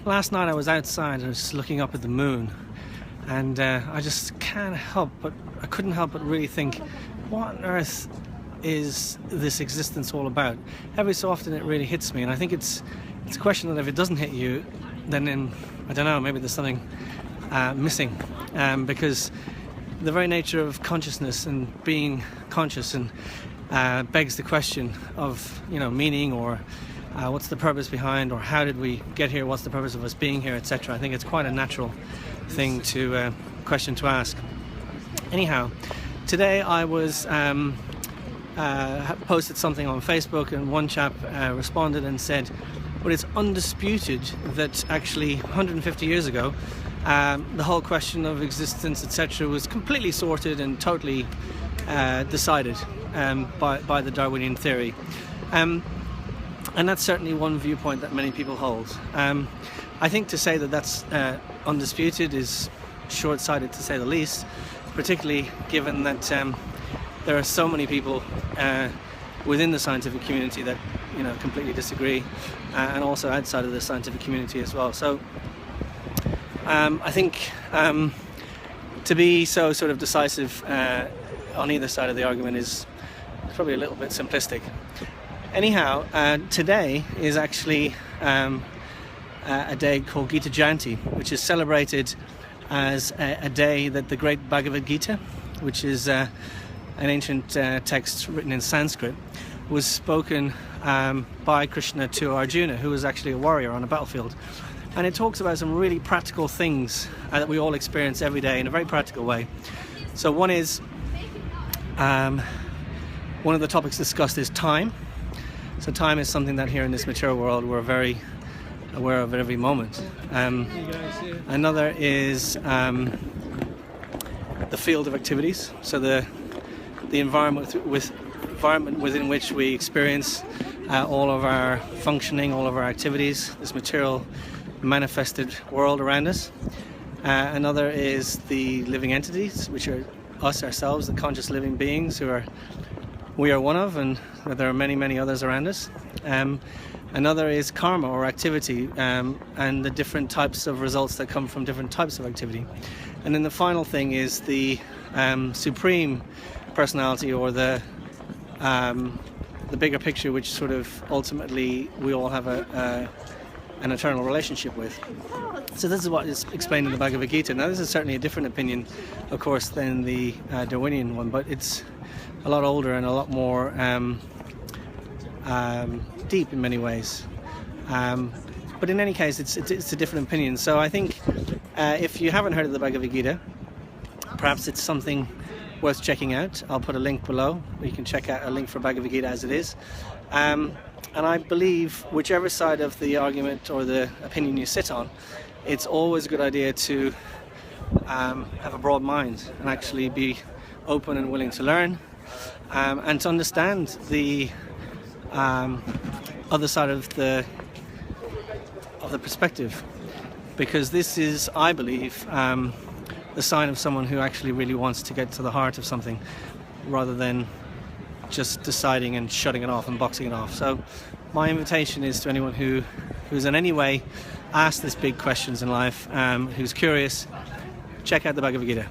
Last night I was outside and I was looking up at the moon, and I just couldn't help but really think, what on earth is this existence all about? Every so often it really hits me, and I think it's a question that if it doesn't hit you, then I don't know, maybe there's something missing, because the very nature of consciousness and being conscious and begs the question of meaning, or what's the purpose behind, or how did we get here, what's the purpose of us being here, etc. I think it's quite a natural thing to question to ask. Anyhow, today I was posted something on Facebook, and one chap responded and said, well, it's undisputed that actually 150 years ago the whole question of existence, etc., was completely sorted and totally decided by the Darwinian theory. And that's certainly one viewpoint that many people hold. I think to say that that's undisputed is short-sighted, to say the least, particularly given that there are so many people within the scientific community that completely disagree, and also outside of the scientific community as well. So I think to be so sort of decisive on either side of the argument is probably a little bit simplistic. Anyhow, today is actually a day called Gita Jayanti, which is celebrated as a day that the great Bhagavad Gita, which is an ancient text written in Sanskrit, was spoken by Krishna to Arjuna, who was actually a warrior on a battlefield. And it talks about some really practical things that we all experience every day in a very practical way. So one is, one of the topics discussed is time. So time is something that here in this material world we're very aware of at every moment. Another is the field of activities. So the environment within which we experience all of our functioning, all of our activities, this material manifested world around us. Another is the living entities, which are us ourselves, the conscious living beings we are one of, and there are many, many others around us. Another is karma, or activity, and the different types of results that come from different types of activity. And then the final thing is the supreme personality, or the bigger picture, which sort of ultimately we all have an eternal relationship with. So this is what is explained in the Bhagavad Gita. Now this is certainly a different opinion, of course, than the Darwinian one, but it's a lot older and a lot more deep in many ways. But in any case, it's a different opinion. So I think if you haven't heard of the Bhagavad Gita, perhaps it's something worth checking out. I'll put a link below where you can check out a link for Bhagavad Gita as it is. And I believe whichever side of the argument or the opinion you sit on, it's always a good idea to have a broad mind and actually be open and willing to learn, and to understand the other side of the perspective, because this is, I believe, the sign of someone who actually really wants to get to the heart of something, rather than just deciding and shutting it off and boxing it off. So my invitation is to anyone who's in any way asked these big questions in life, who's curious, check out the Bhagavad Gita.